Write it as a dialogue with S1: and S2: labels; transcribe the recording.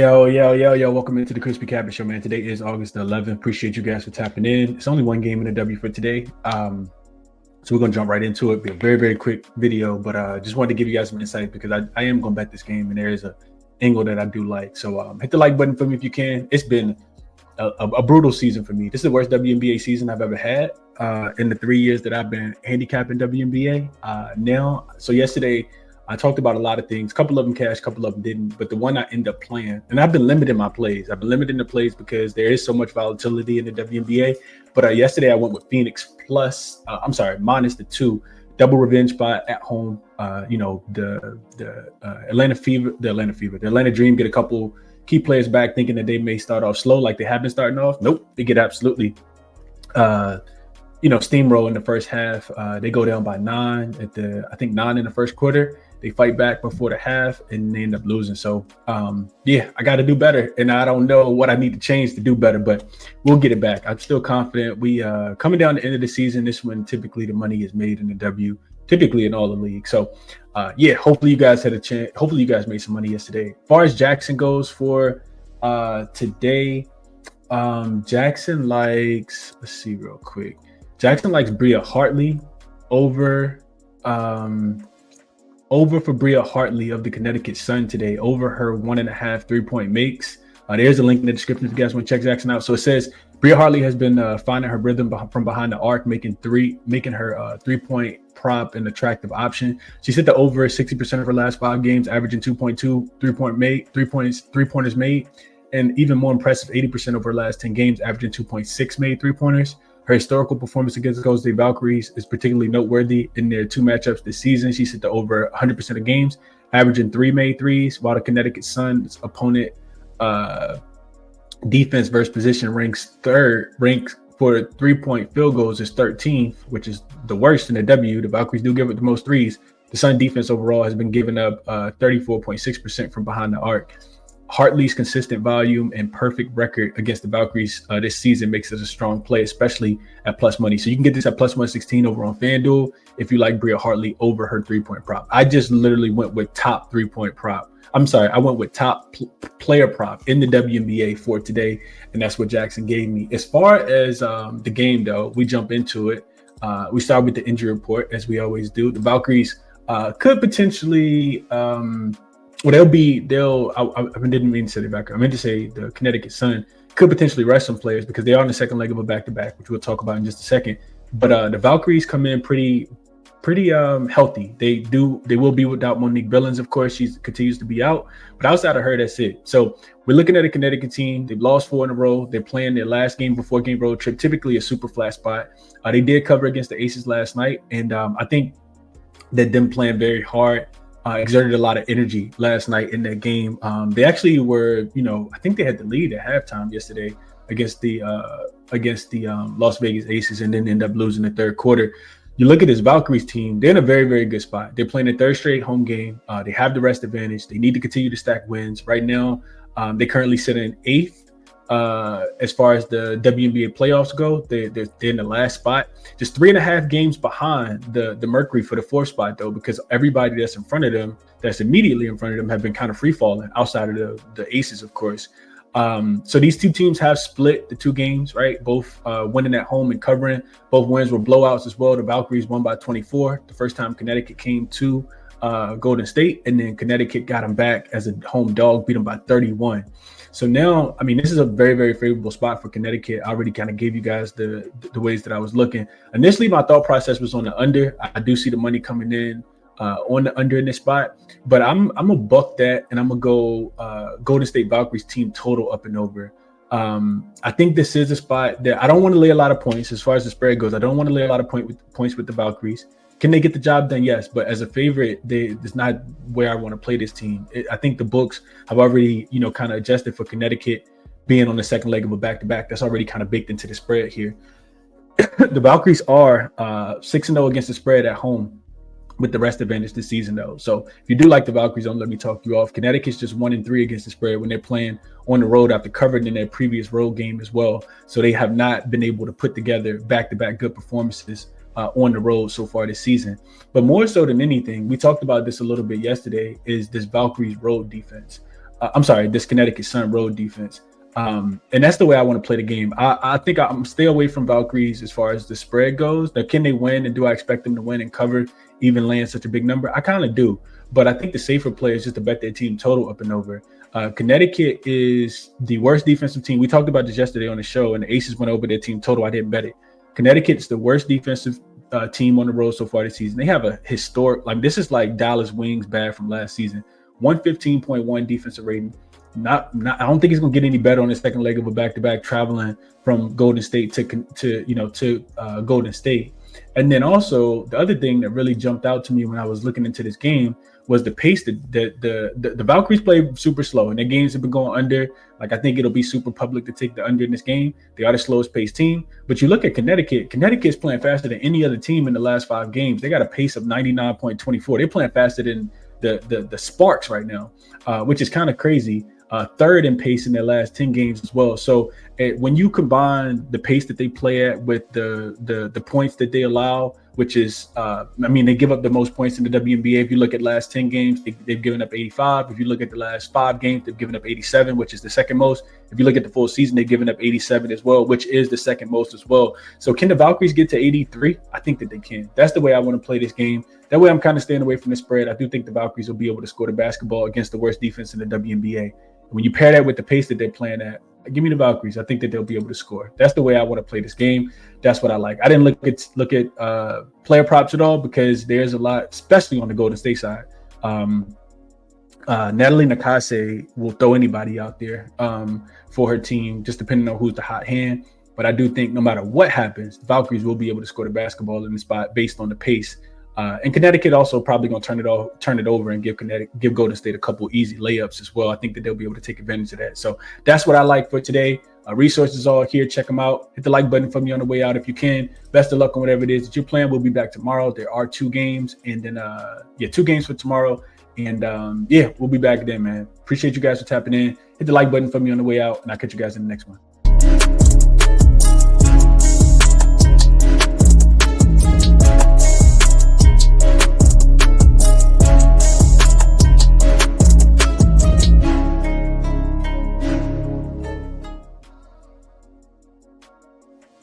S1: Yo. Welcome into the ChrisBeCappinn Show, man. Today is August the 11th. Appreciate you guys for tapping in. It's only one game in the W for today. So we're going to jump right into it. Be a very, very quick video, but just wanted to give you guys some insight because I am going to bet this game, and there is a angle that I do like. So hit the like button for me if you can. It's been a brutal season for me. This is the worst WNBA season I've ever had in the 3 years that I've been handicapping WNBA now. So yesterday, I talked about a lot of things. A couple of them cashed, a couple of them didn't. But the one I end up playing, and I've been limiting my plays. I've been limiting the plays because there is so much volatility in the WNBA. But yesterday I went with Phoenix minus the 2. Double revenge spot at home. The Atlanta Dream get a couple key players back, thinking that they may start off slow like they have been starting off. Nope, they get absolutely steamroll in the first half. They go down by 9 I think 9 in the first quarter. They fight back before the half and they end up losing. So I got to do better, and I don't know what I need to change to do better, but we'll get it back. I'm still confident. We coming down the end of the season. This one typically the money is made in the W, typically in all the leagues. So hopefully you guys had a chance. Hopefully you guys made some money yesterday. As far as Jackson goes for today, Jackson likes. Let's see real quick. Jackson likes Bria Hartley over for Bria Hartley of the Connecticut Sun today, over her 1.5 3-point makes. There's a link in the description if you guys want to check Jackson out. So it says Bria Hartley has been finding her rhythm from behind the arc, making her 3-point prop an attractive option. She's hit the over 60% of her last 5 games, averaging 2.2 3-pointers made, and even more impressive, 80% of her last 10 games, averaging 2.6 made 3-pointers. Her historical performance against the Golden State Valkyries is particularly noteworthy in their 2 matchups this season. She's hit the over 100% of games, averaging 3 made threes, while the Connecticut Sun's opponent defense versus position ranks for 3-point field goals is 13th, which is the worst in the W. The Valkyries do give up the most threes. The Sun defense overall has been giving up 34.6% from behind the arc. Hartley's consistent volume and perfect record against the Valkyries this season makes it a strong play, especially at plus money. So you can get this at plus 116 over on FanDuel if you like Bria Hartley over her 3-point prop. I just literally went with top 3-point prop. I went with top player prop in the WNBA for today, and that's what Jackson gave me. As far as the game, though, we jump into it. We start with the injury report, as we always do. The Valkyries could potentially I didn't mean to say the Valkyries. I meant to say the Connecticut Sun could potentially rest some players because they are on the second leg of a back-to-back, which we'll talk about in just a second. But the Valkyries come in pretty healthy. They will be without Monique Billings, of course. She continues to be out, but outside of her, that's it. So we're looking at a Connecticut team. They've lost 4 in a row. They're playing their last game before game road trip, typically a super flat spot. They did cover against the Aces last night, and I think that them playing very hard exerted a lot of energy last night in that game. They actually were, I think they had the lead at halftime yesterday against the Las Vegas Aces, and then end up losing the third quarter. You look at this Valkyries team, they're in a very, very good spot. They're playing a third straight home game. They have the rest advantage. They need to continue to stack wins. Right now, they currently sit in 8th. As far as the WNBA playoffs go, they're in the last spot, just 3.5 games behind the Mercury for the 4th spot, though, because everybody that's in front of them, that's immediately in front of them, have been kind of free falling outside of the Aces, of course. So these two teams have split the 2 games, right? Both winning at home and covering. Both wins were blowouts as well. The Valkyries won by 24. The first time Connecticut came to Golden State, and then Connecticut got them back as a home dog, beat them by 31. So now, this is a very, very favorable spot for Connecticut. I already kind of gave you guys the ways that I was looking. Initially, my thought process was on the under. I do see the money coming in on the under in this spot, but I'm gonna buck that, and I'm gonna go Golden State Valkyries team total up and over. I think this is a spot that I don't want to lay a lot of points as far as the spread goes. I don't want to lay a lot of points with the Valkyries. Can they get the job done? Yes, but as a favorite, it's not where I want to play this team. I think the books have already, kind of adjusted for Connecticut being on the second leg of a back-to-back. That's already kind of baked into the spread here. The Valkyries are 6-0 against the spread at home with the rest advantage this season, though. So if you do like the Valkyries, don't let me talk you off. Connecticut's just 1-3 against the spread when they're playing on the road after covering in their previous road game as well. So they have not been able to put together back-to-back good performances on the road so far this season. But more so than anything, we talked about this a little bit yesterday, is this Valkyries road defense. I'm sorry, this Connecticut Sun road defense. And that's the way I want to play the game. I think I'm stay away from Valkyries as far as the spread goes. Now, can they win, and do I expect them to win and cover, even land such a big number? I kind of do, but I think the safer play is just to bet their team total up and over. Connecticut is the worst defensive team. We talked about this yesterday on the show, and the Aces went over their team total. I didn't bet it. Connecticut's the worst defensive team on the road so far this season. They have a historic, like this is like Dallas Wings bad from last season. 115.1 defensive rating. Not I don't think it's gonna get any better on the second leg of a back-to-back, traveling from Golden State to Golden State. And then also the other thing that really jumped out to me when I was looking into this game was the pace that the Valkyries play super slow, and their games have been going under. Like, I think it'll be super public to take the under in this game. They are the slowest paced team. But you look at Connecticut's playing faster than any other team in the last 5 games. They got a pace of 99.24. They're playing faster than the Sparks right now, which is kind of crazy. Third in pace in their last 10 games as well. So when you combine the pace that they play at with the points that they allow, which is, they give up the most points in the WNBA. If you look at last 10 games, they've given up 85. If you look at the last 5 games, they've given up 87, which is the second most. If you look at the full season, they've given up 87 as well, which is the second most as well. So can the Valkyries get to 83? I think that they can. That's the way I want to play this game. That way I'm kind of staying away from the spread. I do think the Valkyries will be able to score the basketball against the worst defense in the WNBA. When you pair that with the pace that they're playing at, give me the Valkyries. I think that they'll be able to score. That's the way I want to play this game. That's what I like. I didn't look at player props at all, because there's a lot, especially on the Golden State side. Natalie Nakase will throw anybody out there for her team, just depending on who's the hot hand. But I do think no matter what happens, the Valkyries will be able to score the basketball in the spot based on the pace. And Connecticut also probably going to turn it over and give Golden State a couple easy layups as well. I think that they'll be able to take advantage of that. So that's what I like for today. Resources all here. Check them out. Hit the like button for me on the way out if you can. Best of luck on whatever it is that you're playing. We'll be back tomorrow. There are 2 games, and then 2 games for tomorrow. And we'll be back then, man. Appreciate you guys for tapping in. Hit the like button for me on the way out, and I'll catch you guys in the next one.